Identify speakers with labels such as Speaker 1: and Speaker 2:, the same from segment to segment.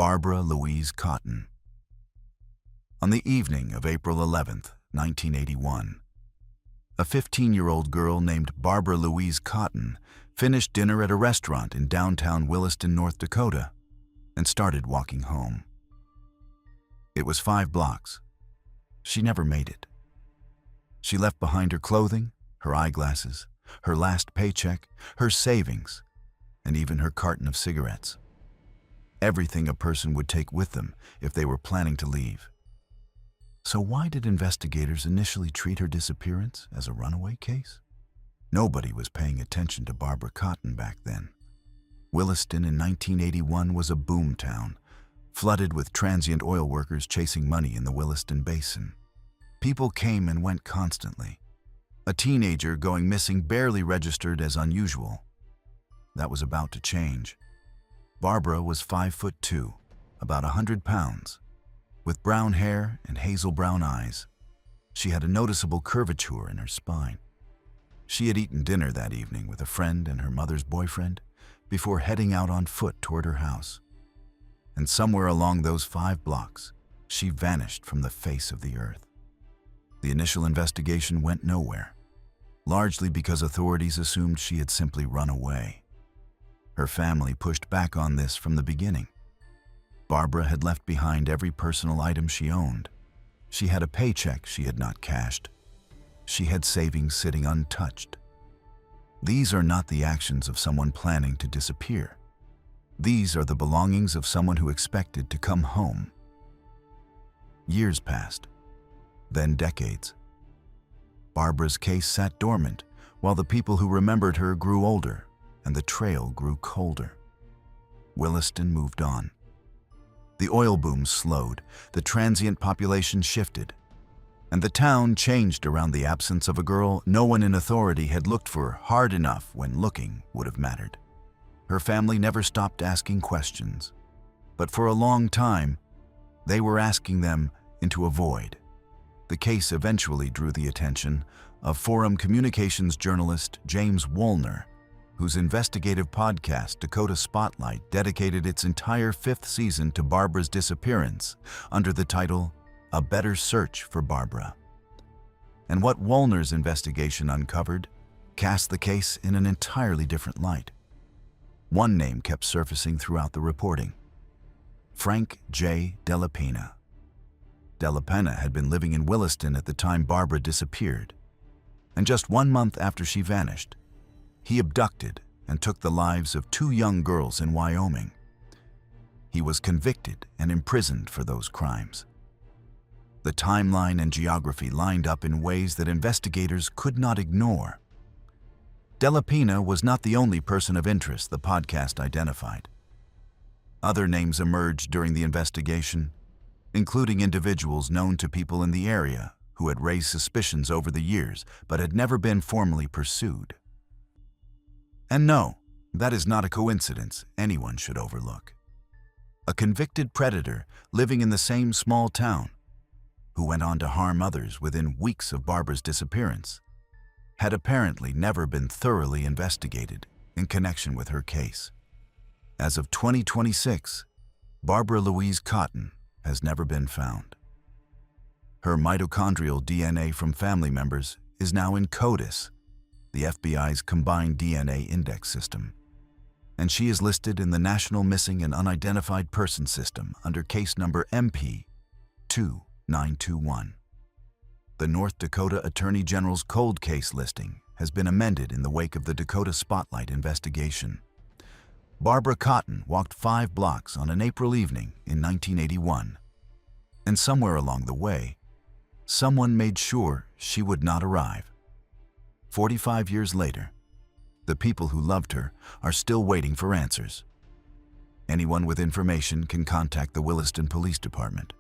Speaker 1: Barbara Louise Cotton. On the evening of April 11, 1981, a 15-year-old girl named Barbara Louise Cotton finished dinner at a restaurant in downtown Williston, North Dakota, and started walking home. It was 5 blocks. She never made it. She left behind her clothing, her eyeglasses, her last paycheck, her savings, and even her carton of cigarettes. Everything a person would take with them if they were planning to leave. So why did investigators initially treat her disappearance as a runaway case? Nobody was paying attention to Barbara Cotton back then. Williston in 1981 was a boom town, flooded with transient oil workers chasing money in the Williston Basin. People came and went constantly. A teenager going missing barely registered as unusual. That was about to change. Barbara was 5'2", about 100 pounds, with brown hair and hazel brown eyes. She had a noticeable curvature in her spine. She had eaten dinner that evening with a friend and her mother's boyfriend before heading out on foot toward her house. And somewhere along those 5 blocks, she vanished from the face of the earth. The initial investigation went nowhere, largely because authorities assumed she had simply run away. Her family pushed back on this from the beginning. Barbara had left behind every personal item she owned. She had a paycheck she had not cashed. She had savings sitting untouched. These are not the actions of someone planning to disappear. These are the belongings of someone who expected to come home. Years passed, then decades. Barbara's case sat dormant while the people who remembered her grew older and the trail grew colder. Williston moved on. The oil boom slowed, the transient population shifted, and the town changed around the absence of a girl no one in authority had looked for hard enough when looking would have mattered. Her family never stopped asking questions, but for a long time, they were asking them into a void. The case eventually drew the attention of Forum Communications journalist James Woolner, whose investigative podcast Dakota Spotlight dedicated its entire 5th season to Barbara's disappearance under the title A Better Search for Barbara. And what Woolner's investigation uncovered cast the case in an entirely different light. One name kept surfacing throughout the reporting: Frank J. Delapena. Delapena had been living in Williston at the time Barbara disappeared, and just 1 month after she vanished, he abducted and took the lives of 2 young girls in Wyoming. He was convicted and imprisoned for those crimes. The timeline and geography lined up in ways that investigators could not ignore. Delapena was not the only person of interest the podcast identified. Other names emerged during the investigation, including individuals known to people in the area who had raised suspicions over the years but had never been formally pursued. And no, that is not a coincidence anyone should overlook. A convicted predator living in the same small town, who went on to harm others within weeks of Barbara's disappearance, had apparently never been thoroughly investigated in connection with her case. As of 2026, Barbara Louise Cotton has never been found. Her mitochondrial DNA from family members is now in CODIS, the FBI's combined DNA index system, and she is listed in the National Missing and Unidentified Person System under case number MP 2921. The North Dakota Attorney General's cold case listing has been amended in the wake of the Dakota Spotlight investigation. Barbara Cotton walked 5 blocks on an April evening in 1981, and somewhere along the way, someone made sure she would not arrive. 45 years later, the people who loved her are still waiting for answers. Anyone with information can contact the Williston Police Department.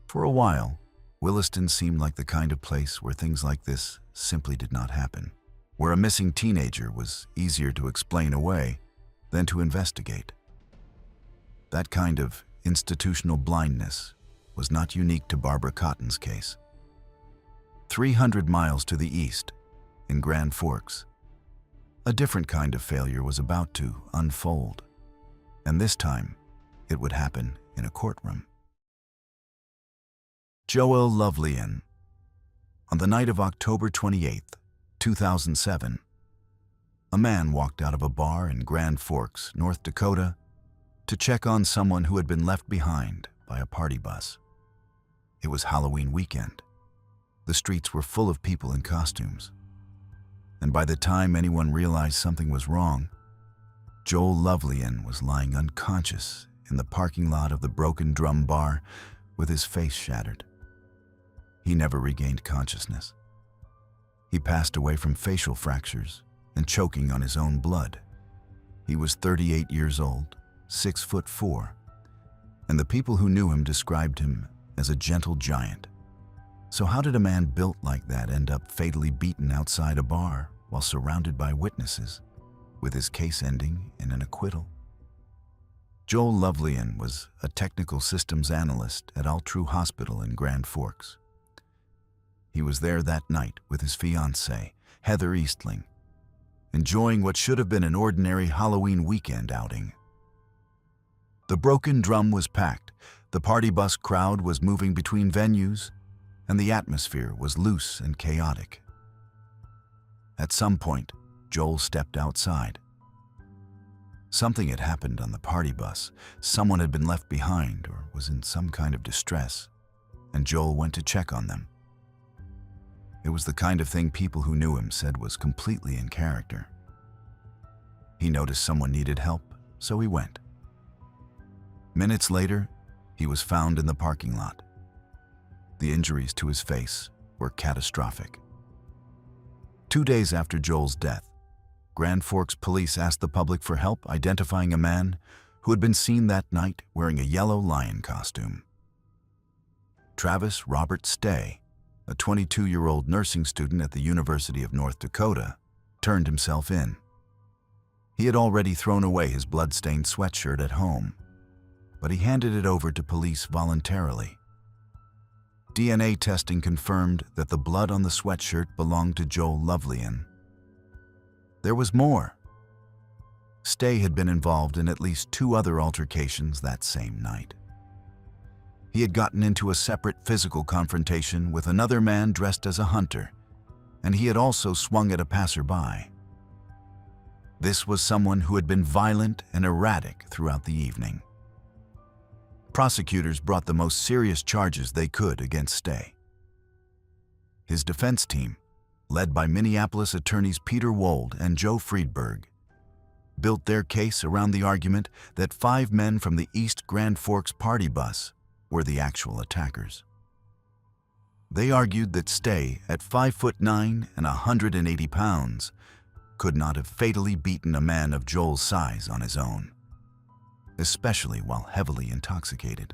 Speaker 1: For a while, Williston seemed like the kind of place where things like this simply did not happen, where a missing teenager was easier to explain away than to investigate. That kind of institutional blindness was not unique to Barbara Cotton's case. 300 miles to the east, in Grand Forks, a different kind of failure was about to unfold, and this time, it would happen in a courtroom. Joel Lovelian. On the night of October 28, 2007, a man walked out of a bar in Grand Forks, North Dakota, to check on someone who had been left behind by a party bus. It was Halloween weekend. The streets were full of people in costumes. And by the time anyone realized something was wrong, Joel Lovelian was lying unconscious in the parking lot of the Broken Drum Bar with his face shattered. He never regained consciousness. He passed away from facial fractures and choking on his own blood. He was 38 years old, 6'4", and the people who knew him described him as a gentle giant. So how did a man built like that end up fatally beaten outside a bar while surrounded by witnesses, with his case ending in an acquittal? Joel Lovelian was a technical systems analyst at Altru Hospital in Grand Forks. He was there that night with his fiancée, Heather Eastling, enjoying what should have been an ordinary Halloween weekend outing. The Broken Drum was packed, the party bus crowd was moving between venues, and the atmosphere was loose and chaotic. At some point, Joel stepped outside. Something had happened on the party bus. Someone had been left behind or was in some kind of distress, and Joel went to check on them. It was the kind of thing people who knew him said was completely in character. He noticed someone needed help, so he went. Minutes later, he was found in the parking lot. The injuries to his face were catastrophic. 2 days after Joel's death, Grand Forks police asked the public for help identifying a man who had been seen that night wearing a yellow lion costume. Travis Robert Stay, a 22-year-old nursing student at the University of North Dakota, turned himself in. He had already thrown away his blood-stained sweatshirt at home, but he handed it over to police voluntarily. DNA testing confirmed that the blood on the sweatshirt belonged to Joel Lovelian. There was more. Stay had been involved in at least 2 other altercations that same night. He had gotten into a separate physical confrontation with another man dressed as a hunter, and he had also swung at a passerby. This was someone who had been violent and erratic throughout the evening. Prosecutors brought the most serious charges they could against Stay. His defense team, led by Minneapolis attorneys Peter Wold and Joe Friedberg, built their case around the argument that 5 men from the East Grand Forks party bus were the actual attackers. They argued that Stay, at 5'9" and 180 pounds, could not have fatally beaten a man of Joel's size on his own, especially while heavily intoxicated.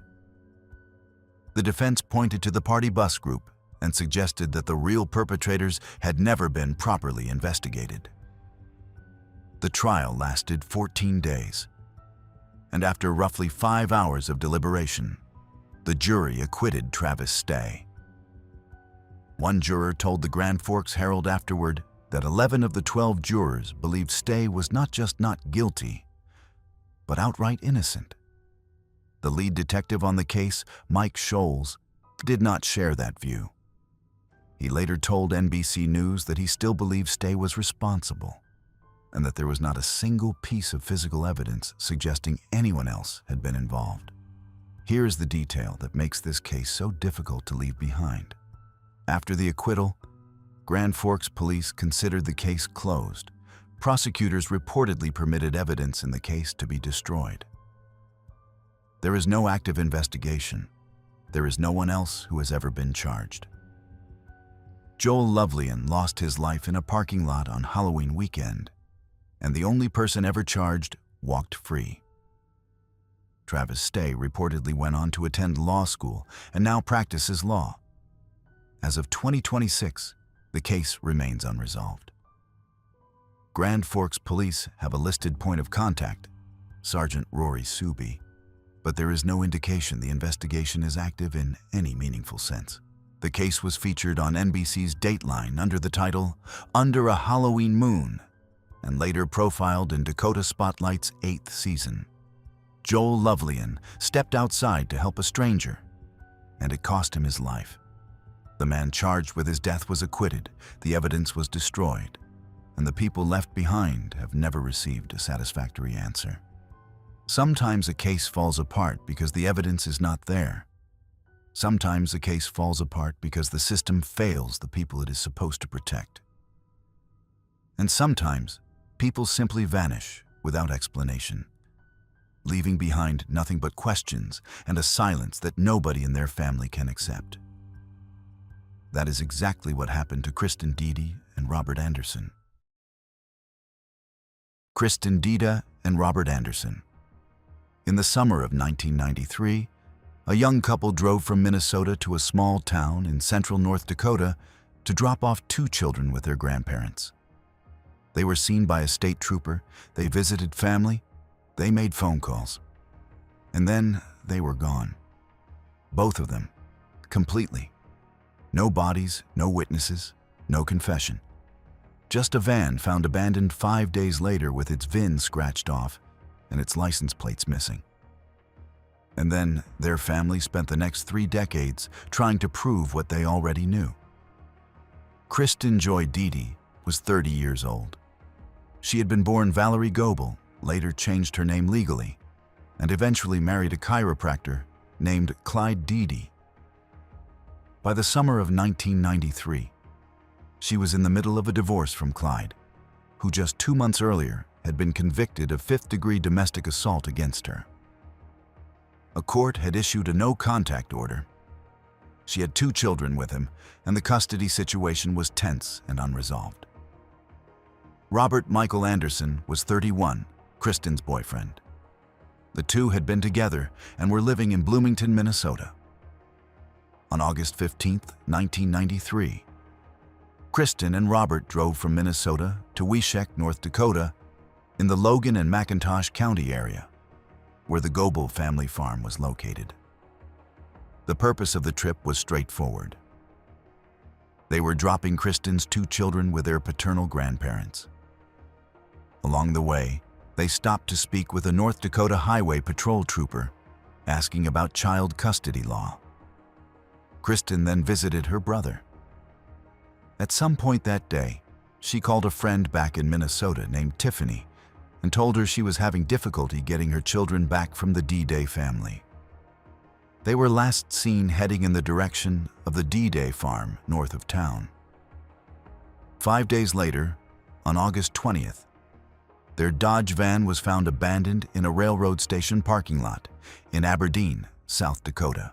Speaker 1: The defense pointed to the party bus group and suggested that the real perpetrators had never been properly investigated. The trial lasted 14 days, and after roughly 5 hours of deliberation, the jury acquitted Travis Stay. One juror told the Grand Forks Herald afterward that 11 of the 12 jurors believed Stay was not just not guilty, but outright innocent. The lead detective on the case, Mike Scholes, did not share that view. He later told NBC News that he still believed Stay was responsible, and that there was not a single piece of physical evidence suggesting anyone else had been involved. Here is the detail that makes this case so difficult to leave behind. After the acquittal, Grand Forks police considered the case closed. Prosecutors reportedly permitted evidence in the case to be destroyed. There is no active investigation. There is no one else who has ever been charged. Joel Lovelian lost his life in a parking lot on Halloween weekend, and the only person ever charged walked free. Travis Stay reportedly went on to attend law school and now practices law. As of 2026, the case remains unresolved. Grand Forks police have a listed point of contact, Sergeant Rory Suby, but there is no indication the investigation is active in any meaningful sense. The case was featured on NBC's Dateline under the title Under a Halloween Moon, and later profiled in Dakota Spotlight's 8th season. Joel Lovelian, stepped outside to help a stranger, and it cost him his life. The man charged with his death was acquitted, the evidence was destroyed, and the people left behind have never received a satisfactory answer. Sometimes a case falls apart because the evidence is not there. Sometimes a case falls apart because the system fails the people it is supposed to protect. And sometimes people simply vanish without explanation, leaving behind nothing but questions and a silence that nobody in their family can accept. That is exactly what happened to Kristen Dede and Robert Anderson. Kristen Dede and Robert Anderson. In the summer of 1993, a young couple drove from Minnesota to a small town in central North Dakota to drop off 2 children with their grandparents. They were seen by a state trooper, they visited family, they made phone calls. And then they were gone. Both of them, completely. No bodies, no witnesses, no confession. Just a van found abandoned 5 days later with its VIN scratched off and its license plates missing. And then their family spent the next 3 decades trying to prove what they already knew. Kristen Joy Dede was 30 years old. She had been born Valerie Goebel, later changed her name legally, and eventually married a chiropractor named Clyde Dede. By the summer of 1993, she was in the middle of a divorce from Clyde, who just 2 months earlier had been convicted of 5th-degree domestic assault against her. A court had issued a no-contact order. She had 2 children with him, and the custody situation was tense and unresolved. Robert Michael Anderson was 31, Kristen's boyfriend. The two had been together and were living in Bloomington, Minnesota. On August 15, 1993, Kristen and Robert drove from Minnesota to Weshek, North Dakota, in the Logan and McIntosh County area, where the Goebel family farm was located. The purpose of the trip was straightforward. They were dropping Kristen's 2 children with their paternal grandparents. Along the way, they stopped to speak with a North Dakota Highway Patrol trooper, asking about child custody law. Kristen then visited her brother. At some point that day, she called a friend back in Minnesota named Tiffany and told her she was having difficulty getting her children back from the Dede family. They were last seen heading in the direction of the Dede farm north of town. 5 days later, on August 20th, their Dodge van was found abandoned in a railroad station parking lot in Aberdeen, South Dakota.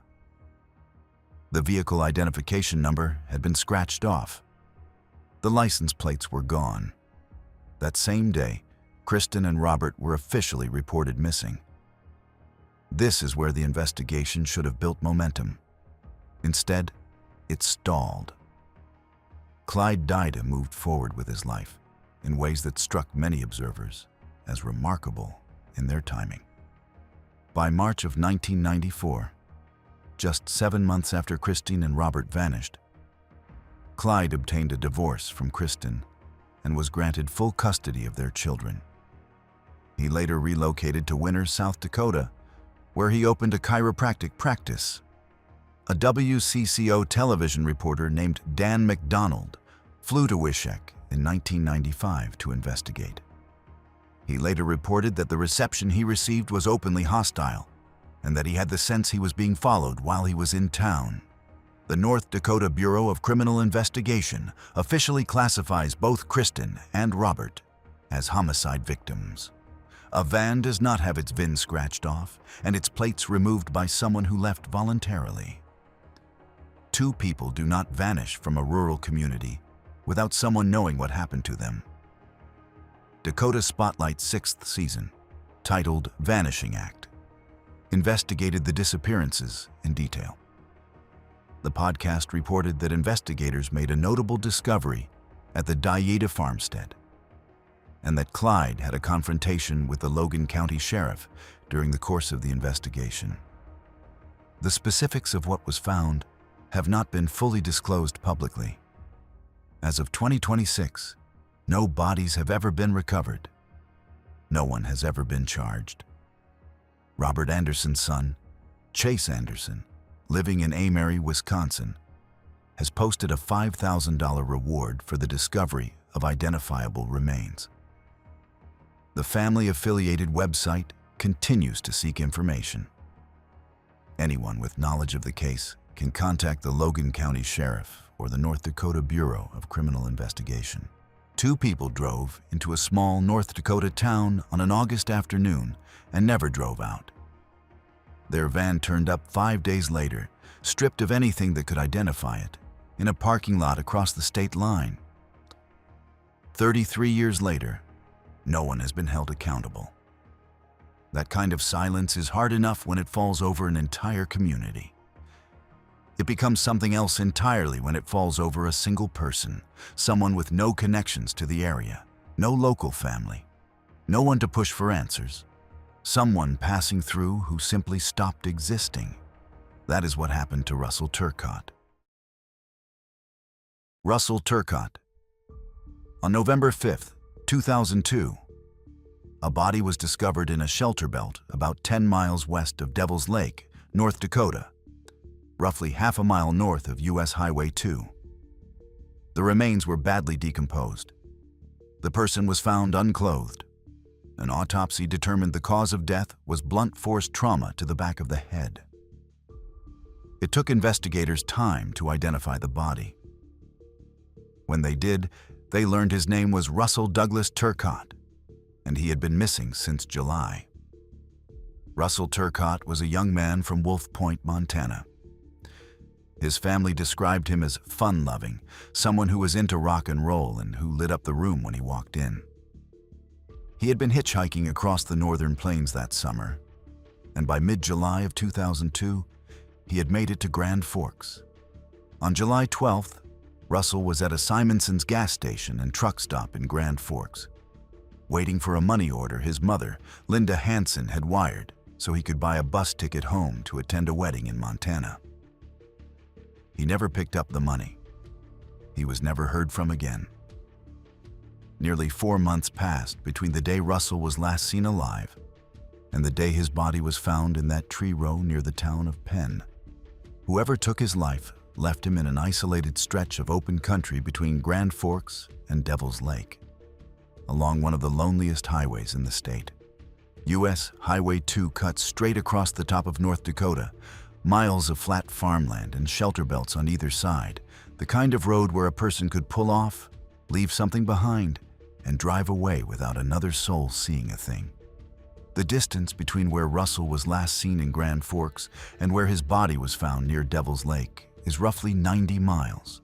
Speaker 1: The vehicle identification number had been scratched off. The license plates were gone. That same day, Kristen and Robert were officially reported missing. This is where the investigation should have built momentum. Instead, it stalled. Clyde Dede moved forward with his life in ways that struck many observers as remarkable in their timing. By March of 1994, just 7 months after Kristen and Robert vanished, Clyde obtained a divorce from Kristen and was granted full custody of their children. He later relocated to Winter, South Dakota, where he opened a chiropractic practice. A WCCO television reporter named Dan McDonald flew to Weshek in 1995 to investigate. He later reported that the reception he received was openly hostile and that he had the sense he was being followed while he was in town. The North Dakota Bureau of Criminal Investigation officially classifies both Kristen and Robert as homicide victims. A van does not have its VIN scratched off and its plates removed by someone who left voluntarily. 2 people do not vanish from a rural community without someone knowing what happened to them. Dakota Spotlight's 6th season, titled Vanishing Act, investigated the disappearances in detail. The podcast reported that investigators made a notable discovery at the Dede farmstead, and that Clyde had a confrontation with the Logan County Sheriff during the course of the investigation. The specifics of what was found have not been fully disclosed publicly. As of 2026, no bodies have ever been recovered. No one has ever been charged. Robert Anderson's son, Chase Anderson, living in Amery, Wisconsin, has posted a $5,000 reward for the discovery of identifiable remains. The family-affiliated website continues to seek information. Anyone with knowledge of the case can contact the Logan County Sheriff or the North Dakota Bureau of Criminal Investigation. Two people drove into a small North Dakota town on an August afternoon and never drove out. Their van turned up 5 days later, stripped of anything that could identify it, in a parking lot across the state line. 33 years later, no one has been held accountable. That kind of silence is hard enough when it falls over an entire community. It becomes something else entirely when it falls over a single person, someone with no connections to the area, no local family, no one to push for answers, someone passing through who simply stopped existing. That is what happened to Russell Turcotte. Russell Turcotte. On November 5th, 2002, a body was discovered in a shelter belt about 10 miles west of Devil's Lake, North Dakota, roughly half a mile north of US Highway 2. The remains were badly decomposed. The person was found unclothed. An autopsy determined the cause of death was blunt force trauma to the back of the head. It took investigators time to identify the body. When they did, they learned his name was Russell Douglas Turcotte, and he had been missing since July. Russell Turcotte was a young man from Wolf Point, Montana. His family described him as fun-loving, someone who was into rock and roll and who lit up the room when he walked in. He had been hitchhiking across the northern plains that summer, and by mid-July of 2002, he had made it to Grand Forks. On July 12th, Russell was at a Simonson's gas station and truck stop in Grand Forks, waiting for a money order his mother, Linda Hansen, had wired so he could buy a bus ticket home to attend a wedding in Montana. He never picked up the money. He was never heard from again. Nearly 4 months passed between the day Russell was last seen alive and the day his body was found in that tree row near the town of Penn. Whoever took his life left him in an isolated stretch of open country between Grand Forks and Devil's Lake, along one of the loneliest highways in the state. US Highway 2 cuts straight across the top of North Dakota, miles of flat farmland and shelter belts on either side, the kind of road where a person could pull off, leave something behind, and drive away without another soul seeing a thing. The distance between where Russell was last seen in Grand Forks and where his body was found near Devil's Lake is roughly 90 miles.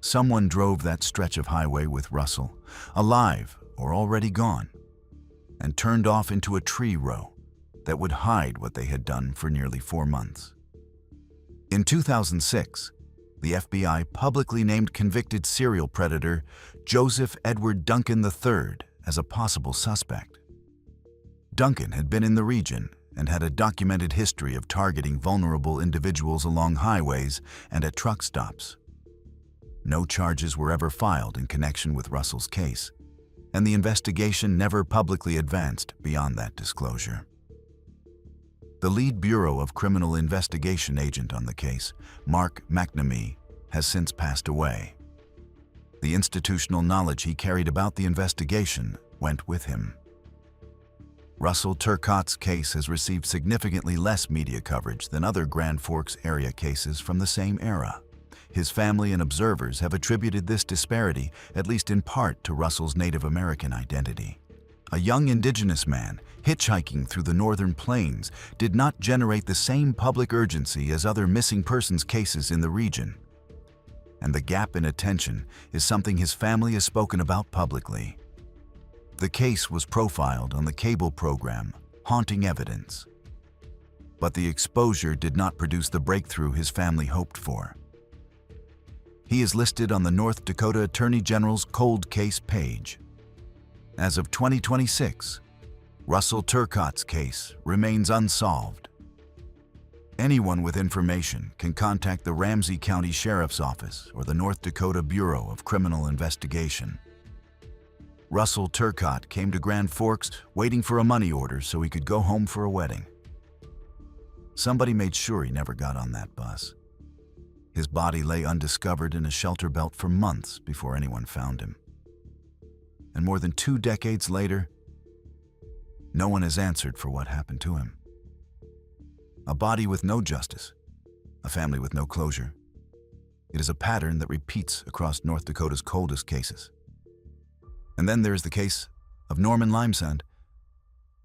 Speaker 1: Someone drove that stretch of highway with Russell, alive or already gone, and turned off into a tree row that would hide what they had done for nearly 4 months. In 2006, the FBI publicly named convicted serial predator Joseph Edward Duncan III as a possible suspect. Duncan had been in the region and had a documented history of targeting vulnerable individuals along highways and at truck stops. No charges were ever filed in connection with Russell's case, and the investigation never publicly advanced beyond that disclosure. The lead Bureau of Criminal Investigation agent on the case, Mark McNamee, has since passed away. The institutional knowledge he carried about the investigation went with him. Russell Turcotte's case has received significantly less media coverage than other Grand Forks area cases from the same era. His family and observers have attributed this disparity, at least in part, to Russell's Native American identity. A young indigenous man hitchhiking through the northern plains did not generate the same public urgency as other missing persons cases in the region. And the gap in attention is something his family has spoken about publicly. The case was profiled on the cable program Haunting Evidence. But the exposure did not produce the breakthrough his family hoped for. He is listed on the North Dakota Attorney General's cold case page. As of 2026, Russell Turcotte's case remains unsolved. Anyone with information can contact the Ramsey County Sheriff's Office or the North Dakota Bureau of Criminal Investigation. Russell Turcotte came to Grand Forks waiting for a money order so he could go home for a wedding. Somebody made sure he never got on that bus. His body lay undiscovered in a shelter belt for months before anyone found him. And more than 2 decades later, no one has answered for what happened to him. A body with no justice, a family with no closure. It is a pattern that repeats across North Dakota's coldest cases. And then there is the case of Norman Limesand,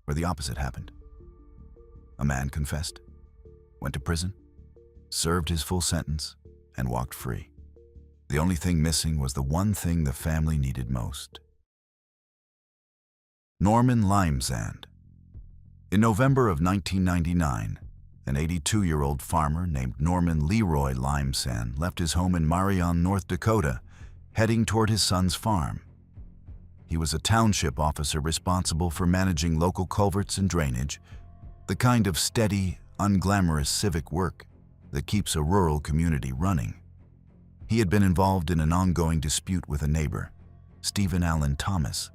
Speaker 1: where the opposite happened. A man confessed, went to prison, served his full sentence, and walked free. The only thing missing was the one thing the family needed most. Norman Limesand. In November of 1999, an 82-year-old farmer named Norman Leroy Limesand left his home in Marion, North Dakota, heading toward his son's farm. He was a township officer responsible for managing local culverts and drainage, the kind of steady, unglamorous civic work that keeps a rural community running. He had been involved in an ongoing dispute with a neighbor, Stephen Allen Thomas,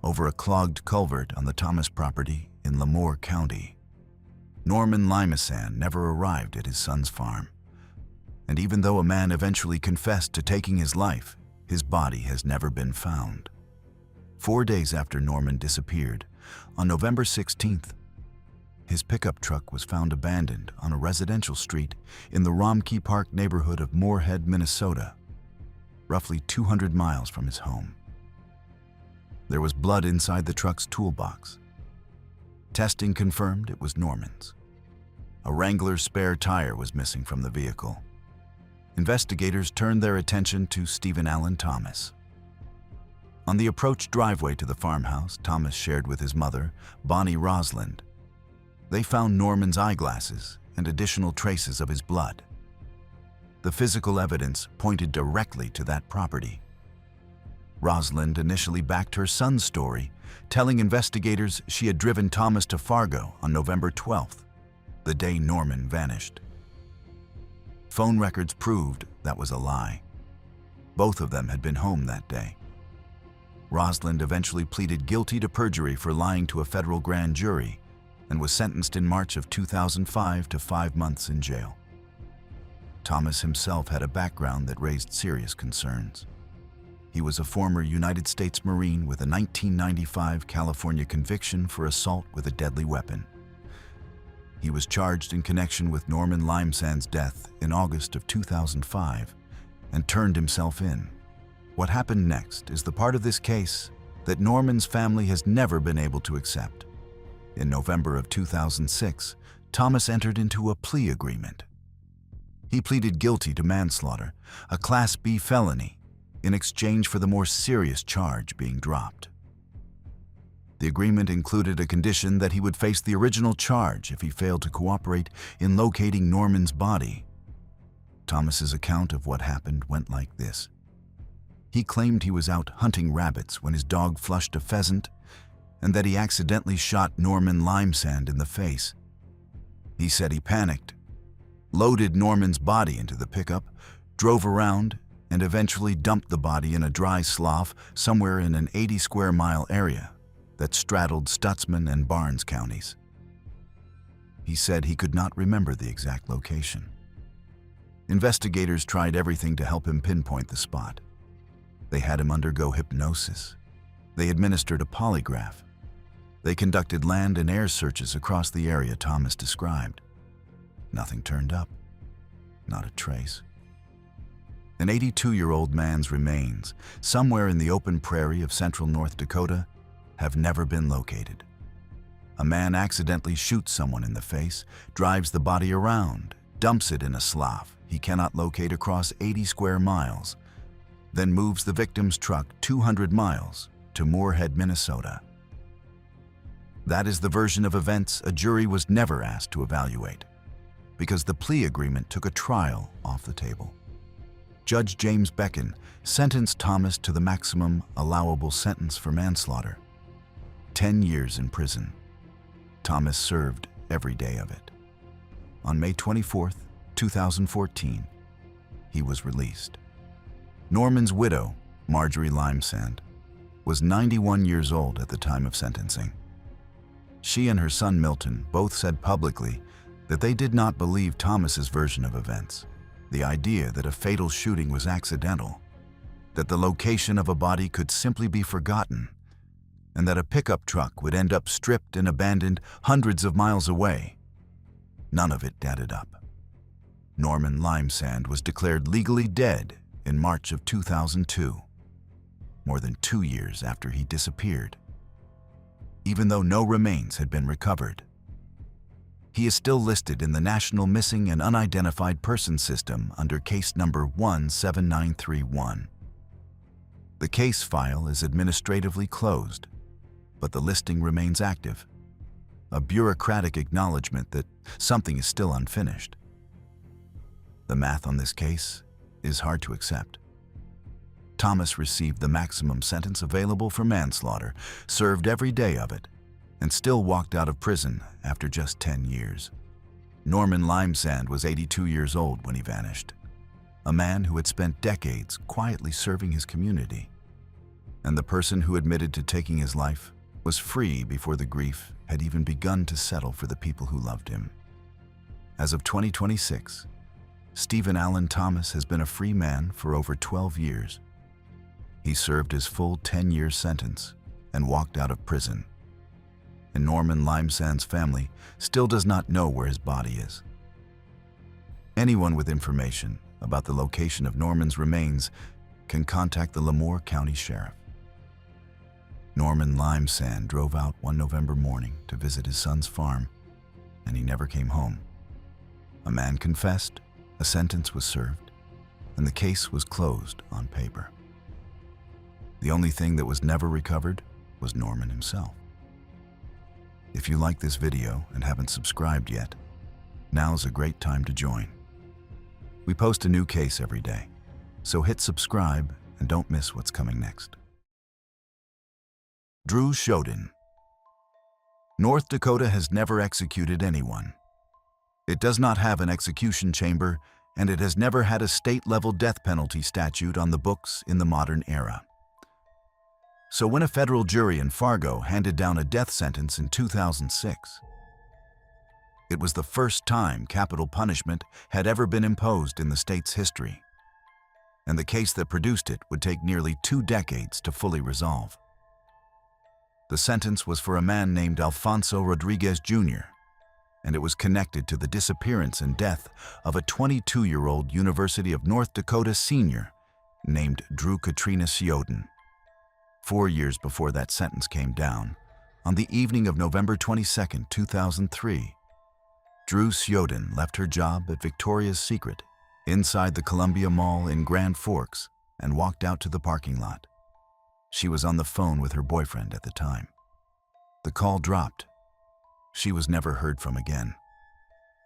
Speaker 1: over a clogged culvert on the Thomas property in Lemoore County. Norman Limesand never arrived at his son's farm, and even though a man eventually confessed to taking his life, his body has never been found. 4 days after Norman disappeared, on November 16th, his pickup truck was found abandoned on a residential street in the Romkey Park neighborhood of Moorhead, Minnesota, roughly 200 miles from his home. There was blood inside the truck's toolbox. Testing confirmed it was Norman's. A Wrangler spare tire was missing from the vehicle. Investigators turned their attention to Stephen Allen Thomas. On the approach driveway to the farmhouse Thomas shared with his mother, Bonnie Rosland, they found Norman's eyeglasses and additional traces of his blood. The physical evidence pointed directly to that property. Rosalind initially backed her son's story, telling investigators she had driven Thomas to Fargo on November 12th, the day Norman vanished. Phone records proved that was a lie. Both of them had been home that day. Rosalind eventually pleaded guilty to perjury for lying to a federal grand jury and was sentenced in March of 2005 to 5 months in jail. Thomas himself had a background that raised serious concerns. He was a former United States Marine with a 1995 California conviction for assault with a deadly weapon. He was charged in connection with Norman Limesand's death in August of 2005 and turned himself in. What happened next is the part of this case that Norman's family has never been able to accept. In November of 2006, Thomas entered into a plea agreement. He pleaded guilty to manslaughter, a Class B felony, in exchange for the more serious charge being dropped. The agreement included a condition that he would face the original charge if he failed to cooperate in locating Norman's body. Thomas's account of what happened went like this. He claimed he was out hunting rabbits when his dog flushed a pheasant and that he accidentally shot Norman Limesand in the face. He said he panicked, loaded Norman's body into the pickup, drove around, and eventually dumped the body in a dry slough somewhere in an 80-square-mile area that straddled Stutzman and Barnes counties. He said he could not remember the exact location. Investigators tried everything to help him pinpoint the spot. They had him undergo hypnosis. They administered a polygraph. They conducted land and air searches across the area Thomas described. Nothing turned up. Not a trace. An 82-year-old man's remains, somewhere in the open prairie of central North Dakota, have never been located. A man accidentally shoots someone in the face, drives the body around, dumps it in a slough he cannot locate across 80 square miles, then moves the victim's truck 200 miles to Moorhead, Minnesota. That is the version of events a jury was never asked to evaluate, because the plea agreement took a trial off the table. Judge James Becken sentenced Thomas to the maximum allowable sentence for manslaughter, 10 years in prison. Thomas served every day of it. On May 24, 2014, he was released. Norman's widow, Marjorie Limesand, was 91 years old at the time of sentencing. She and her son Milton both said publicly that they did not believe Thomas's version of events, the idea that a fatal shooting was accidental, that the location of a body could simply be forgotten, and that a pickup truck would end up stripped and abandoned hundreds of miles away. None of it added up. Norman Limesand was declared legally dead in March of 2002, more than 2 years after he disappeared. Even though no remains had been recovered, he is still listed in the National Missing and Unidentified Persons System under case number 17931. The case file is administratively closed, but the listing remains active, a bureaucratic acknowledgement that something is still unfinished. The math on this case is hard to accept. Thomas received the maximum sentence available for manslaughter, served every day of it, and still walked out of prison after just 10 years. Norman Limesand was 82 years old when he vanished, a man who had spent decades quietly serving his community. And the person who admitted to taking his life was free before the grief had even begun to settle for the people who loved him. As of 2026, Stephen Allen Thomas has been a free man for over 12 years. He served his full 10-year sentence and walked out of prison. And Norman Limesand's family still does not know where his body is. Anyone with information about the location of Norman's remains can contact the Lemoore County Sheriff. Norman Limesand drove out one November morning to visit his son's farm, and he never came home. A man confessed, a sentence was served, and the case was closed on paper. The only thing that was never recovered was Norman himself. If you like this video and haven't subscribed yet, now's a great time to join. We post a new case every day, so hit subscribe and don't miss what's coming next. Drew Sjodin. North Dakota has never executed anyone. It does not have an execution chamber, and it has never had a state-level death penalty statute on the books in the modern era. So when a federal jury in Fargo handed down a death sentence in 2006, it was the first time capital punishment had ever been imposed in the state's history, and the case that produced it would take nearly 2 decades to fully resolve. The sentence was for a man named Alfonso Rodriguez Jr., and it was connected to the disappearance and death of a 22-year-old University of North Dakota senior named Drew Katrina Sjodin. 4 years before that sentence came down, on the evening of November 22, 2003, Drew Sjodin left her job at Victoria's Secret inside the Columbia Mall in Grand Forks and walked out to the parking lot. She was on the phone with her boyfriend at the time. The call dropped. She was never heard from again.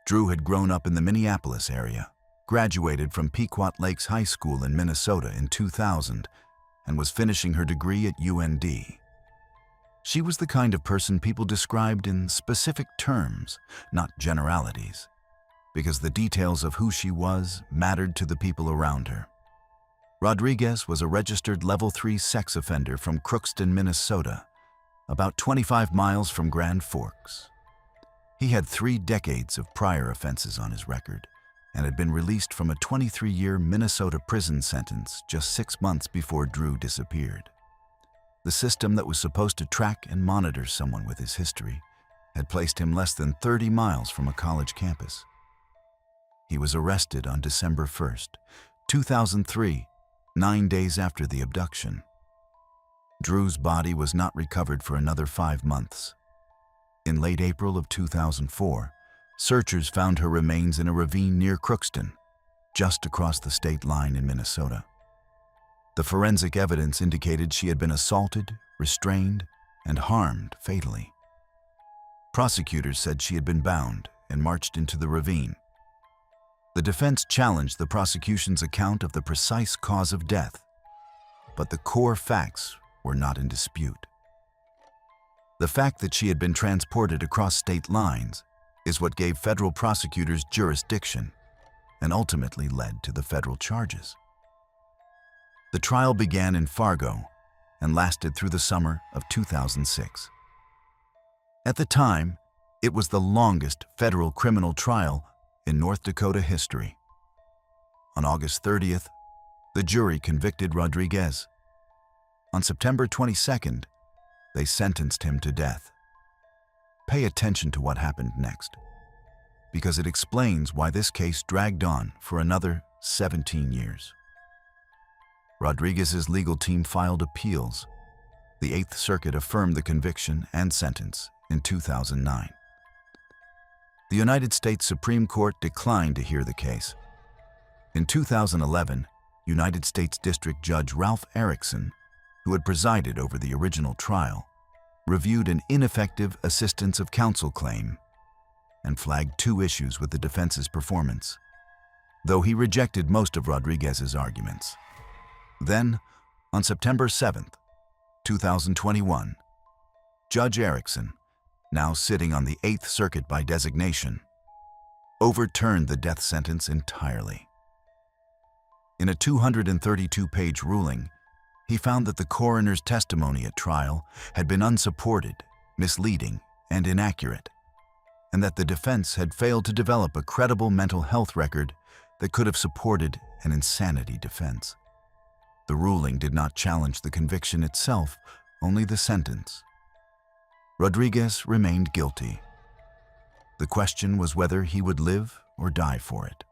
Speaker 1: Drew had grown up in the Minneapolis area, graduated from Pequot Lakes High School in Minnesota in 2000, and was finishing her degree at UND. She was the kind of person people described in specific terms, not generalities, because the details of who she was mattered to the people around her. Rodriguez was a registered Level 3 sex offender from Crookston, Minnesota, about 25 miles from Grand Forks. He had 3 decades of prior offenses on his record and had been released from a 23-year Minnesota prison sentence just 6 months before Drew disappeared. The system that was supposed to track and monitor someone with his history had placed him less than 30 miles from a college campus. He was arrested on December 1st, 2003, 9 days after the abduction. Drew's body was not recovered for another 5 months. In late April of 2004, searchers found her remains in a ravine near Crookston, just across the state line in Minnesota. The forensic evidence indicated she had been assaulted, restrained, and harmed fatally. Prosecutors said she had been bound and marched into the ravine. The defense challenged the prosecution's account of the precise cause of death, but the core facts were not in dispute. The fact that she had been transported across state lines is what gave federal prosecutors jurisdiction and ultimately led to the federal charges. The trial began in Fargo and lasted through the summer of 2006. At the time, It was the longest federal criminal trial in North Dakota history. On August 30th, the jury convicted Rodriguez. On September 22nd, they sentenced him to death. Pay attention to what happened next, because it explains why this case dragged on for another 17 years. Rodriguez's legal team filed appeals. The Eighth Circuit affirmed the conviction and sentence in 2009. The United States Supreme Court declined to hear the case. In 2011, United States District Judge Ralph Erickson, who had presided over the original trial, reviewed an ineffective assistance of counsel claim and flagged 2 issues with the defense's performance, though he rejected most of Rodriguez's arguments. Then, on September 7th, 2021, Judge Erickson, now sitting on the Eighth Circuit by designation, overturned the death sentence entirely. In a 232-page ruling, he found that the coroner's testimony at trial had been unsupported, misleading, and inaccurate, and that the defense had failed to develop a credible mental health record that could have supported an insanity defense. The ruling did not challenge the conviction itself, only the sentence. Rodriguez remained guilty. The question was whether he would live or die for it.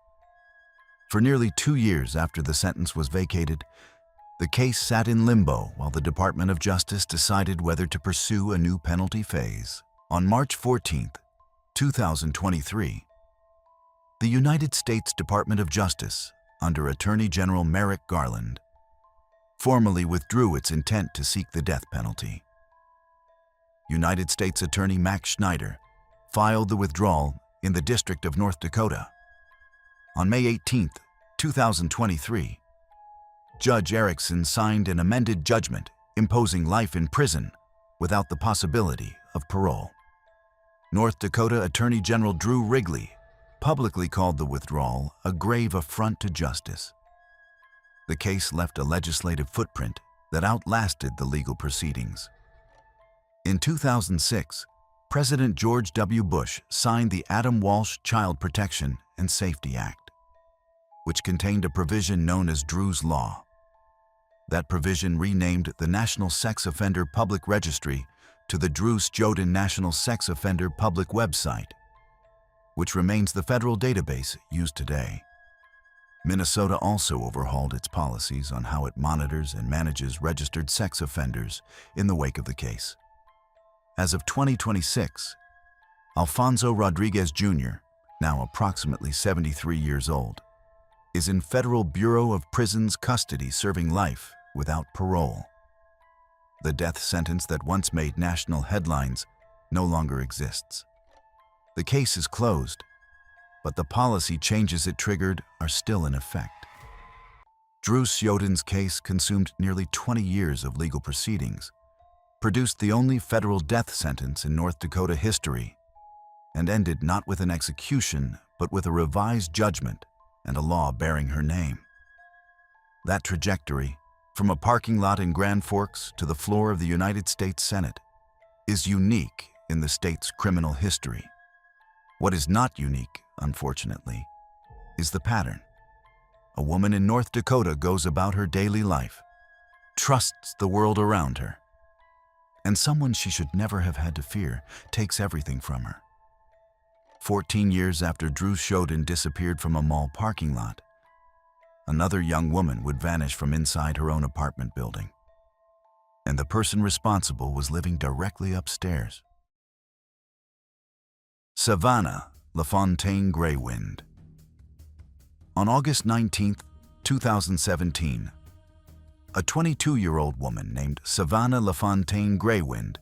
Speaker 1: For nearly 2 years after the sentence was vacated, the case sat in limbo while the Department of Justice decided whether to pursue a new penalty phase. On March 14, 2023, the United States Department of Justice, under Attorney General Merrick Garland, formally withdrew its intent to seek the death penalty. United States Attorney Max Schneider filed the withdrawal in the District of North Dakota. On May 18, 2023, Judge Erickson signed an amended judgment imposing life in prison without the possibility of parole. North Dakota Attorney General Drew Wrigley publicly called the withdrawal a grave affront to justice. The case left a legislative footprint that outlasted the legal proceedings. In 2006, President George W. Bush signed the Adam Walsh Child Protection and Safety Act, which contained a provision known as Drew's Law. That provision renamed the National Sex Offender Public Registry to the Drew Sjodin National Sex Offender Public Website, which remains the federal database used today. Minnesota also overhauled its policies on how it monitors and manages registered sex offenders in the wake of the case. As of 2026, Alfonso Rodriguez Jr., now approximately 73 years old, is in Federal Bureau of Prisons custody serving life without parole. The death sentence that once made national headlines no longer exists. The case is closed, but the policy changes it triggered are still in effect. Drew Sjodin's case consumed nearly 20 years of legal proceedings, produced the only federal death sentence in North Dakota history, and ended not with an execution, but with a revised judgment and a law bearing her name. That trajectory, from a parking lot in Grand Forks to the floor of the United States Senate, is unique in the state's criminal history. What is not unique, unfortunately, is the pattern. A woman in North Dakota goes about her daily life, trusts the world around her, and someone she should never have had to fear takes everything from her. 14 years after Drew Sjodin disappeared from a mall parking lot, another young woman would vanish from inside her own apartment building, and the person responsible was living directly upstairs. Savanna, LaFontaine-Greywind. On August 19, 2017, a 22-year-old woman named Savanna LaFontaine-Greywind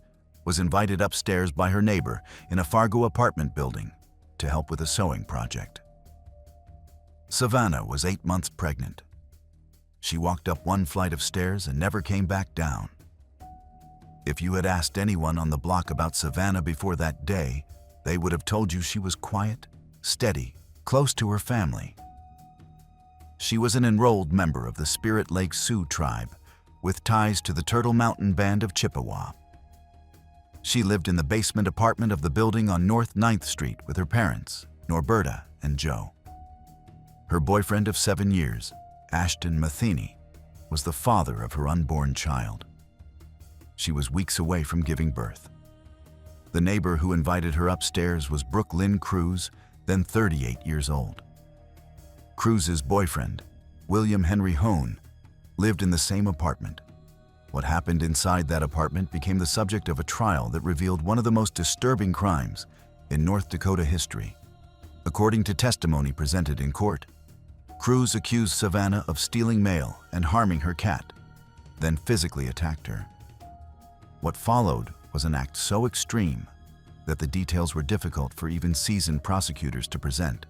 Speaker 1: was invited upstairs by her neighbor in a Fargo apartment building to help with a sewing project. Savanna was 8 months pregnant. She walked up one flight of stairs and never came back down. If you had asked anyone on the block about Savanna before that day, they would have told you she was quiet, steady, close to her family. She was an enrolled member of the Spirit Lake Sioux tribe with ties to the Turtle Mountain Band of Chippewa. She lived in the basement apartment of the building on North 9th Street with her parents, Norberta and Joe. Her boyfriend of 7 years, Ashton Matheny, was the father of her unborn child. She was weeks away from giving birth. The neighbor who invited her upstairs was Brooke Lynn Cruz, then 38 years old. Cruz's boyfriend, William Henry Hone, lived in the same apartment. What happened inside that apartment became the subject of a trial that revealed one of the most disturbing crimes in North Dakota history. According to testimony presented in court, Cruz accused Savanna of stealing mail and harming her cat, then physically attacked her. What followed was an act so extreme that the details were difficult for even seasoned prosecutors to present.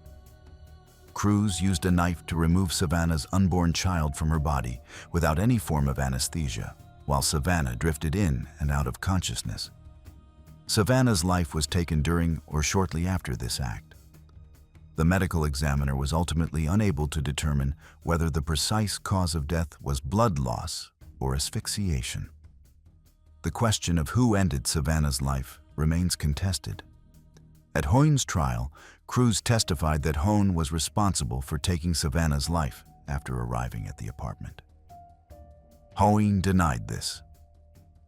Speaker 1: Cruz used a knife to remove Savanna's unborn child from her body without any form of anesthesia, while Savanna drifted in and out of consciousness. Savanna's life was taken during or shortly after this act. The medical examiner was ultimately unable to determine whether the precise cause of death was blood loss or asphyxiation. The question of who ended Savanna's life remains contested. At Hone's trial, Cruz testified that Hone was responsible for taking Savanna's life after arriving at the apartment. Hone denied this.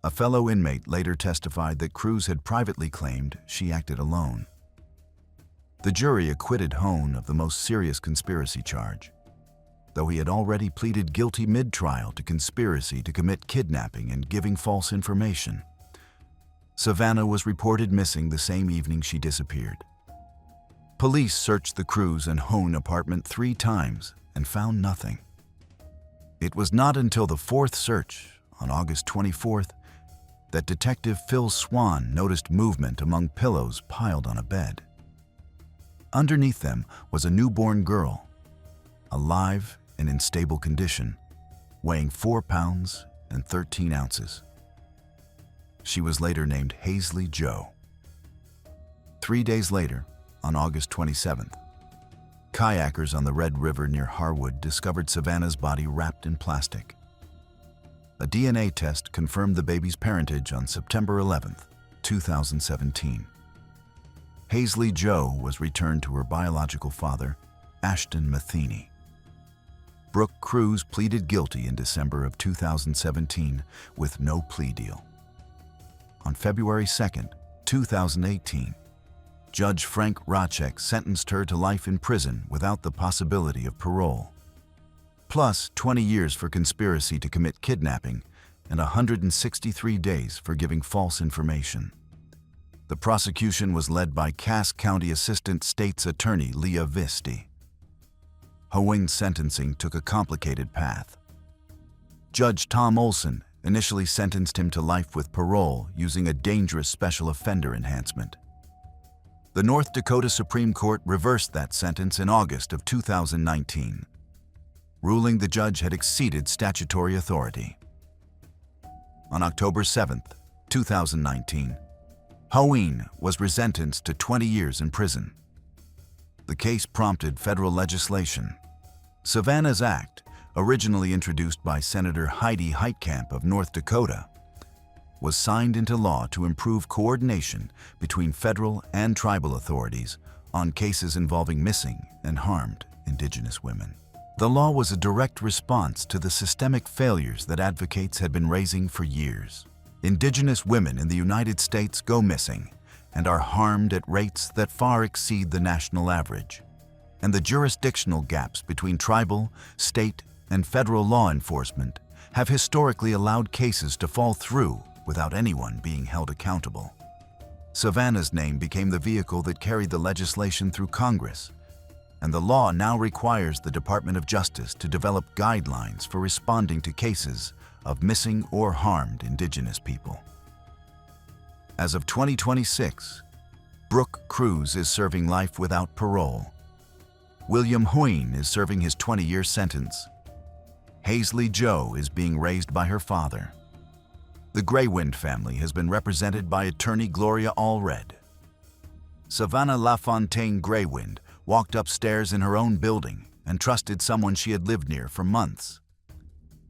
Speaker 1: A fellow inmate later testified that Cruz had privately claimed she acted alone. The jury acquitted Hone of the most serious conspiracy charge, though he had already pleaded guilty mid-trial to conspiracy to commit kidnapping and giving false information. Savanna was reported missing the same evening she disappeared. Police searched the Cruz and Hone apartment 3 times and found nothing. It was not until the 4th search, on August 24th, that Detective Phil Swan noticed movement among pillows piled on a bed. Underneath them was a newborn girl, alive and in stable condition, weighing 4 pounds and 13 ounces. She was later named Hazley Joe. 3 days later, on August 27th, kayakers on the Red River near Harwood discovered Savanna's body wrapped in plastic. A DNA test confirmed the baby's parentage on September 11th, 2017. Hazley Joe was returned to her biological father, Ashton Matheny. Brooke Cruz pleaded guilty in December of 2017 with no plea deal. On February 2nd, 2018, Judge Frank Racek sentenced her to life in prison without the possibility of parole, plus 20 years for conspiracy to commit kidnapping and 163 days for giving false information. The prosecution was led by Cass County Assistant State's Attorney Leah Visti. Hoing's sentencing took a complicated path. Judge Tom Olson initially sentenced him to life with parole using a dangerous special offender enhancement. The North Dakota Supreme Court reversed that sentence in August of 2019, ruling the judge had exceeded statutory authority. On October 7th, 2019, Hoing was resentenced to 20 years in prison. The case prompted federal legislation. Savanna's Act, originally introduced by Senator Heidi Heitkamp of North Dakota, was signed into law to improve coordination between federal and tribal authorities on cases involving missing and harmed Indigenous women. The law was a direct response to the systemic failures that advocates had been raising for years. Indigenous women in the United States go missing and are harmed at rates that far exceed the national average, and the jurisdictional gaps between tribal, state, and federal law enforcement have historically allowed cases to fall through without anyone being held accountable. Savanna's name became the vehicle that carried the legislation through Congress, and the law now requires the Department of Justice to develop guidelines for responding to cases of missing or harmed Indigenous people. As of 2026, Brooke Cruz is serving life without parole. William Hoyne is serving his 20-year sentence. Hazley Joe is being raised by her father. The Greywind family has been represented by attorney Gloria Allred. Savanna LaFontaine-Greywind walked upstairs in her own building and trusted someone she had lived near for months.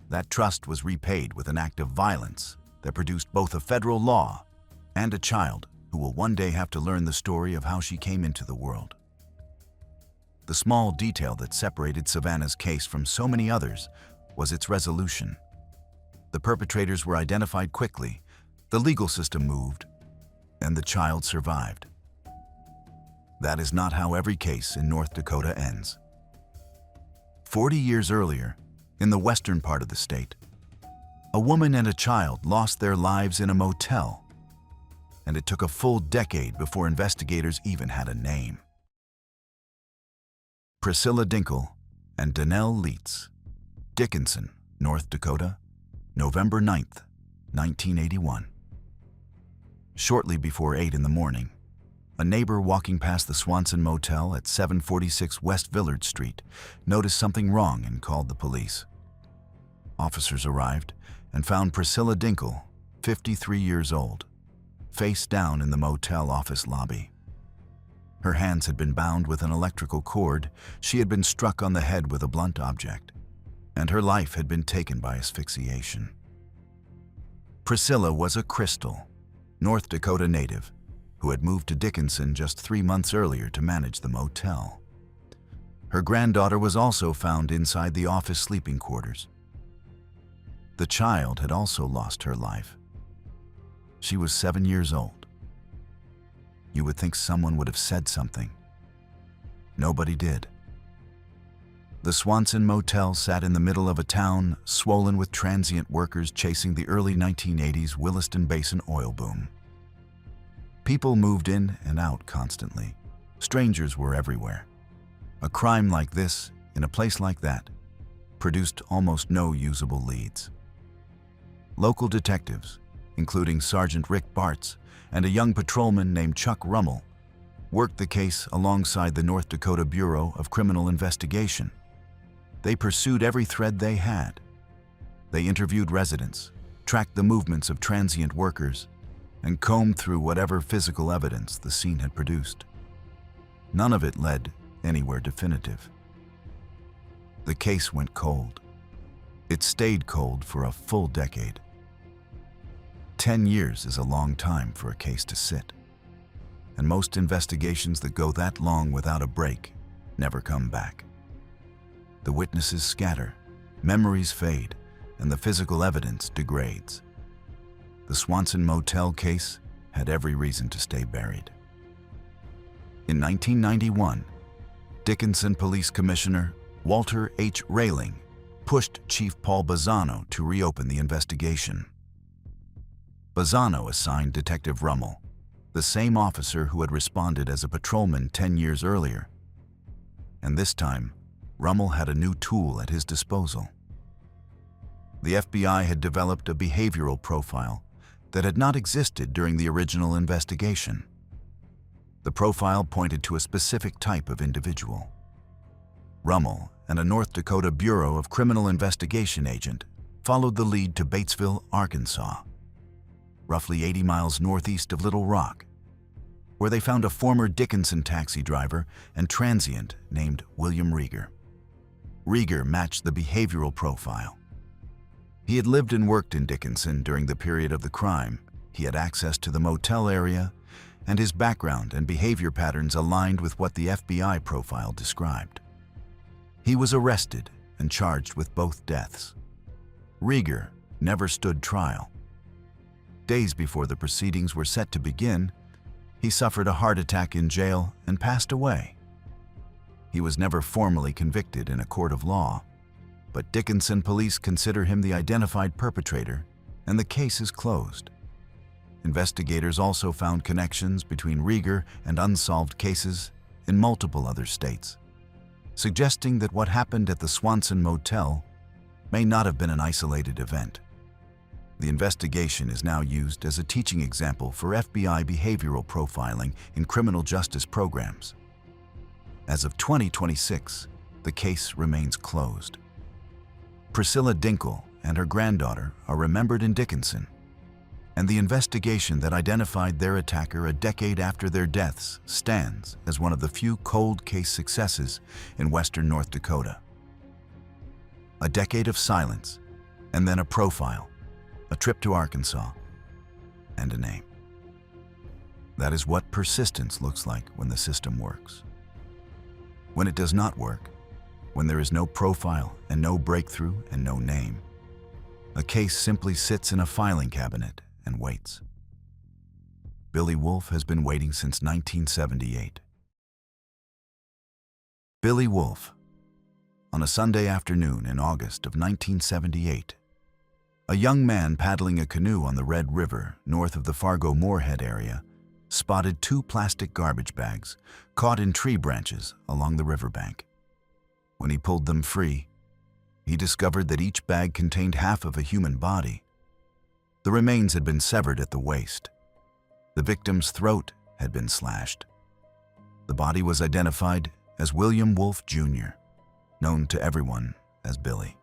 Speaker 1: That trust was repaid with an act of violence that produced both a federal law and a child who will one day have to learn the story of how she came into the world. The small detail that separated Savanna's case from so many others was its resolution. The perpetrators were identified quickly, the legal system moved, and the child survived. That is not how every case in North Dakota ends. 40 years earlier, in the western part of the state, a woman and a child lost their lives in a motel, and it took a full decade before investigators even had a name. Priscilla Dinkle and Donnell Leitz, Dickinson, North Dakota, November 9th, 1981. Shortly before 8 in the morning, a neighbor walking past the Swanson Motel at 746 West Villard Street noticed something wrong and called the police. Officers arrived and found Priscilla Dinkle, 53 years old, face down in the motel office lobby. Her hands had been bound with an electrical cord, she had been struck on the head with a blunt object, and her life had been taken by asphyxiation. Priscilla was a Crystal, North Dakota native, who had moved to Dickinson just 3 months earlier to manage the motel. Her granddaughter was also found inside the office sleeping quarters. The child had also lost her life. She was 7 years old. You would think someone would have said something. Nobody did. The Swanson Motel sat in the middle of a town swollen with transient workers chasing the early 1980s Williston Basin oil boom. People moved in and out constantly. Strangers were everywhere. A crime like this, in a place like that, produced almost no usable leads. Local detectives, including Sergeant Rick Bartz and a young patrolman named Chuck Rummel, worked the case alongside the North Dakota Bureau of Criminal Investigation. They pursued every thread they had. They interviewed residents, tracked the movements of transient workers, and combed through whatever physical evidence the scene had produced. None of it led anywhere definitive. The case went cold. It stayed cold for a full decade. 10 years is a long time for a case to sit, and most investigations that go that long without a break never come back. The witnesses scatter, memories fade, and the physical evidence degrades. The Swanson Motel case had every reason to stay buried. In 1991, Dickinson Police Commissioner Walter H. Railing pushed Chief Paul Bazzano to reopen the investigation. Bazzano assigned Detective Rummel, the same officer who had responded as a patrolman 10 years earlier. And this time, Rummel had a new tool at his disposal. The FBI had developed a behavioral profile that had not existed during the original investigation. The profile pointed to a specific type of individual. Rummel and a North Dakota Bureau of Criminal Investigation agent followed the lead to Batesville, Arkansas, roughly 80 miles northeast of Little Rock, where they found a former Dickinson taxi driver and transient named William Rieger. Rieger matched the behavioral profile. He had lived and worked in Dickinson during the period of the crime, he had access to the motel area, and his background and behavior patterns aligned with what the FBI profile described. He was arrested and charged with both deaths. Rieger never stood trial. Days before the proceedings were set to begin, he suffered a heart attack in jail and passed away. He was never formally convicted in a court of law, but Dickinson police consider him the identified perpetrator, and the case is closed. Investigators also found connections between Rieger and unsolved cases in multiple other states, suggesting that what happened at the Swanson Motel may not have been an isolated event. The investigation is now used as a teaching example for FBI behavioral profiling in criminal justice programs. As of 2026, the case remains closed. Priscilla Dinkle and her granddaughter are remembered in Dickinson, and the investigation that identified their attacker a decade after their deaths stands as one of the few cold case successes in western North Dakota. A decade of silence, and then a profile, a trip to Arkansas, and a name. That is what persistence looks like when the system works. When it does not work, when there is no profile and no breakthrough and no name, a case simply sits in a filing cabinet and waits. Billy Wolfe has been waiting since 1978. Billy Wolfe. On a Sunday afternoon in August of 1978, a young man paddling a canoe on the Red River north of the Fargo-Moorhead area spotted two plastic garbage bags caught in tree branches along the riverbank. When he pulled them free, he discovered that each bag contained half of a human body. The remains had been severed at the waist. The victim's throat had been slashed. The body was identified as William Wolfe Jr., known to everyone as Billy.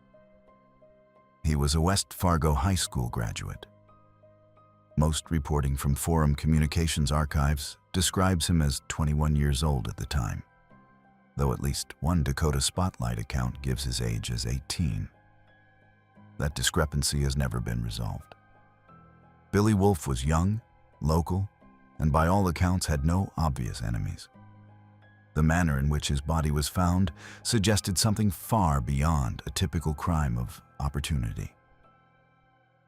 Speaker 1: He was a West Fargo High School graduate. Most reporting from Forum Communications archives describes him as 21 years old at the time, though at least one Dakota Spotlight account gives his age as 18. That discrepancy has never been resolved. Billy Wolfe was young, local, and by all accounts had no obvious enemies. The manner in which his body was found suggested something far beyond a typical crime of opportunity.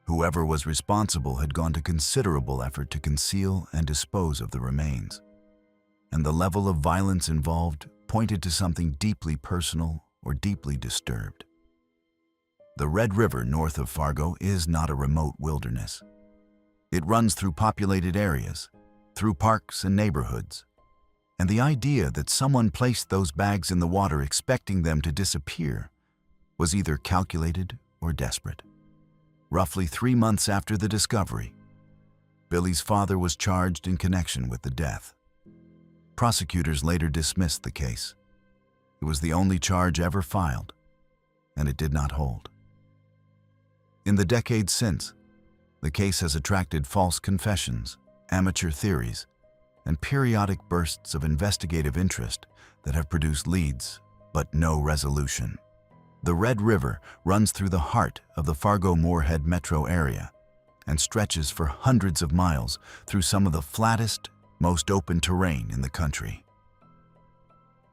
Speaker 1: Whoever was responsible had gone to considerable effort to conceal and dispose of the remains, and the level of violence involved pointed to something deeply personal or deeply disturbed. The Red River north of Fargo is not a remote wilderness. It runs through populated areas, through parks and neighborhoods, and the idea that someone placed those bags in the water expecting them to disappear was either calculated or desperate. Roughly 3 months after the discovery, Billy's father was charged in connection with the death. Prosecutors later dismissed the case. It was the only charge ever filed, and it did not hold. In the decades since, the case has attracted false confessions, amateur theories, and periodic bursts of investigative interest that have produced leads, but no resolution. The Red River runs through the heart of the Fargo-Moorhead metro area and stretches for hundreds of miles through some of the flattest, most open terrain in the country.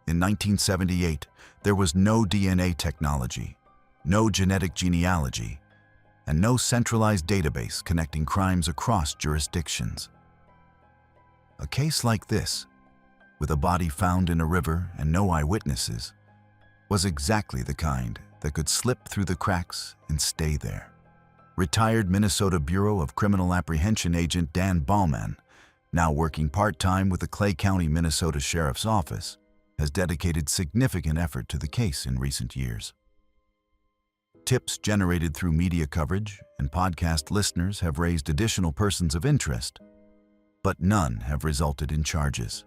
Speaker 1: In 1978, there was no DNA technology, no genetic genealogy, and no centralized database connecting crimes across jurisdictions. A case like this, with a body found in a river and no eyewitnesses, was exactly the kind that could slip through the cracks and stay there. Retired Minnesota Bureau of Criminal Apprehension agent Dan Ballman, now working part-time with the Clay County, Minnesota Sheriff's Office, has dedicated significant effort to the case in recent years. Tips generated through media coverage and podcast listeners have raised additional persons of interest, but none have resulted in charges.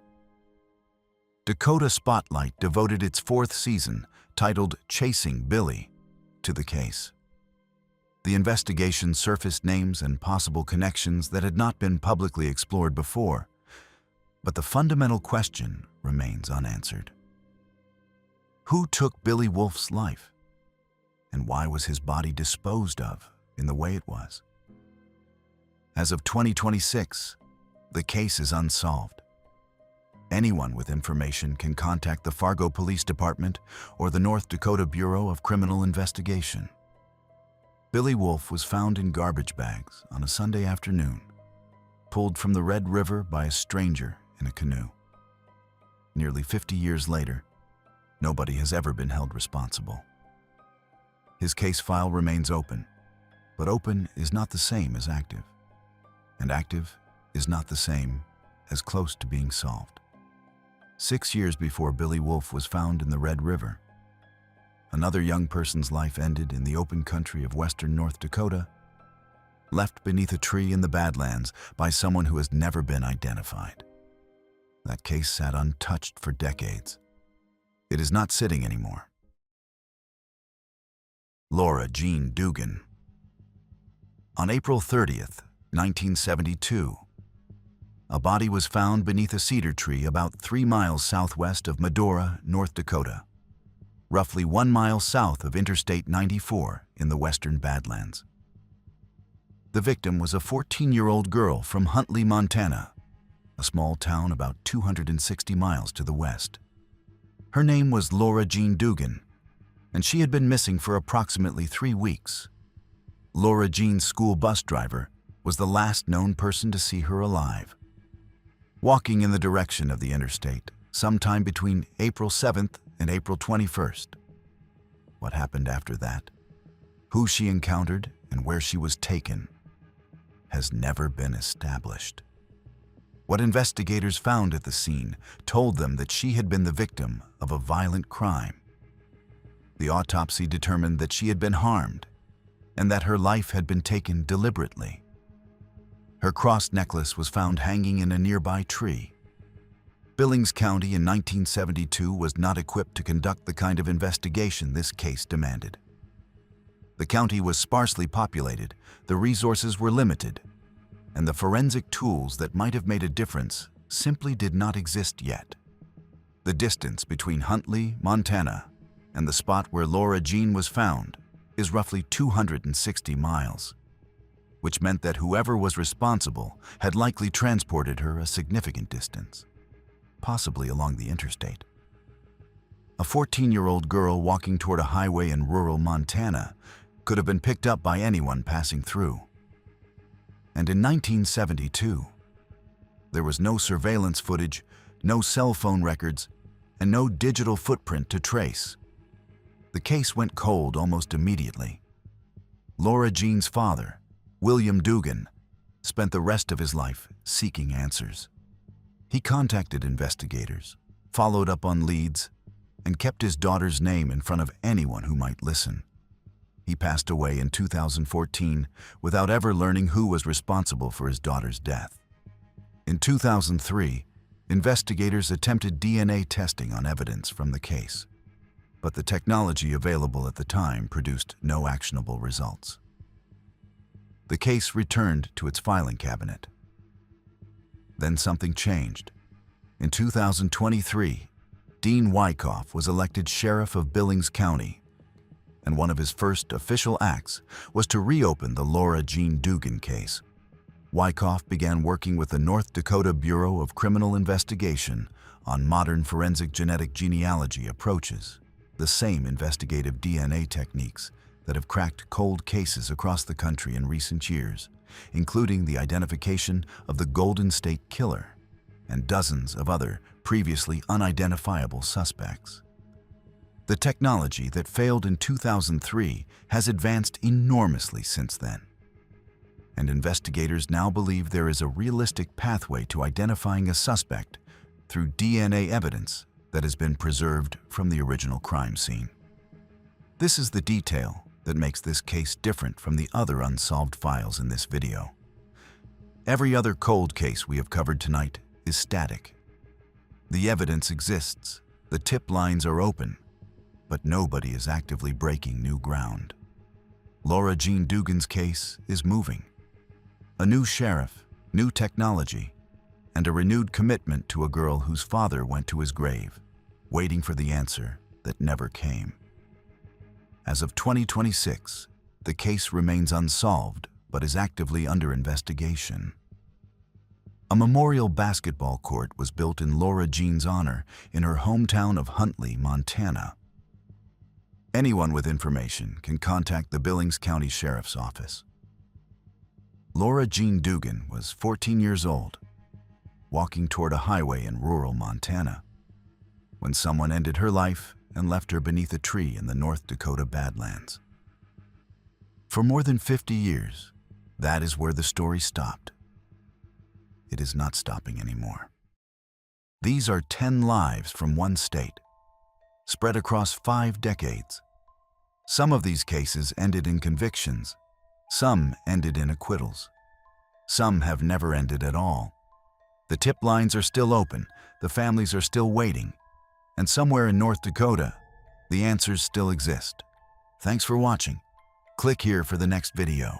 Speaker 1: Dakota Spotlight devoted its 4th season, titled Chasing Billy, to the case. The investigation surfaced names and possible connections that had not been publicly explored before, but the fundamental question remains unanswered. Who took Billy Wolfe's life? And why was his body disposed of in the way it was? As of 2026, the case is unsolved. Anyone with information can contact the Fargo Police Department or the North Dakota Bureau of Criminal Investigation. Billy Wolfe was found in garbage bags on a Sunday afternoon, pulled from the Red River by a stranger in a canoe. Nearly 50 years later, nobody has ever been held responsible. His case file remains open, but open is not the same as active, and active is not the same as close to being solved. 6 years before Billy Wolfe was found in the Red River, another young person's life ended in the open country of western North Dakota, left beneath a tree in the Badlands by someone who has never been identified. That case sat untouched for decades. It is not sitting anymore. Laura Jean Dugan. On April 30th, 1972, a body was found beneath a cedar tree about 3 miles southwest of Medora, North Dakota, roughly 1 mile south of Interstate 94 in the western Badlands. The victim was a 14-year-old girl from Huntley, Montana, a small town about 260 miles to the west. Her name was Laura Jean Dugan, and she had been missing for approximately 3 weeks. Laura Jean's school bus driver was the last known person to see her alive. Walking in the direction of the interstate, sometime between April 7th and April 21st. What happened after that, who she encountered, and where she was taken, has never been established. What investigators found at the scene told them that she had been the victim of a violent crime. The autopsy determined that she had been harmed and that her life had been taken deliberately. Her cross necklace was found hanging in a nearby tree. Billings County in 1972 was not equipped to conduct the kind of investigation this case demanded. The county was sparsely populated, the resources were limited, and the forensic tools that might have made a difference simply did not exist yet. The distance between Huntley, Montana, and the spot where Laura Jean was found is roughly 260 miles, which meant that whoever was responsible had likely transported her a significant distance, possibly along the interstate. A 14-year-old girl walking toward a highway in rural Montana could have been picked up by anyone passing through. And in 1972, there was no surveillance footage, no cell phone records, and no digital footprint to trace. The case went cold almost immediately. Laura Jean's father, William Dugan, spent the rest of his life seeking answers. He contacted investigators, followed up on leads, and kept his daughter's name in front of anyone who might listen. He passed away in 2014 without ever learning who was responsible for his daughter's death. In 2003, investigators attempted DNA testing on evidence from the case, but the technology available at the time produced no actionable results. The case returned to its filing cabinet. Then something changed. In 2023, Dean Wyckoff was elected sheriff of Billings County, and one of his first official acts was to reopen the Laura Jean Dugan case. Wyckoff began working with the North Dakota Bureau of Criminal Investigation on modern forensic genetic genealogy approaches, the same investigative DNA techniques that have cracked cold cases across the country in recent years, including the identification of the Golden State Killer and dozens of other previously unidentifiable suspects. The technology that failed in 2003 has advanced enormously since then, and investigators now believe there is a realistic pathway to identifying a suspect through DNA evidence that has been preserved from the original crime scene. This is the detail that makes this case different from the other unsolved files in this video. Every other cold case we have covered tonight is static. The evidence exists, the tip lines are open, but nobody is actively breaking new ground. Laura Jean Dugan's case is moving. A new sheriff, new technology, and a renewed commitment to a girl whose father went to his grave, waiting for the answer that never came. As of 2026, the case remains unsolved but is actively under investigation. A memorial basketball court was built in Laura Jean's honor in her hometown of Huntley, Montana. Anyone with information can contact the Billings County Sheriff's Office. Laura Jean Dugan was 14 years old, walking toward a highway in rural Montana, when someone ended her life and left her beneath a tree in the North Dakota Badlands. For more than 50 years, that is where the story stopped. It is not stopping anymore. These are 10 lives from one state, spread across 5 decades. Some of these cases ended in convictions, some ended in acquittals. Some have never ended at all. The tip lines are still open, the families are still waiting, and somewhere in North Dakota, the answers still exist. Thanks for watching. Click here for the next video.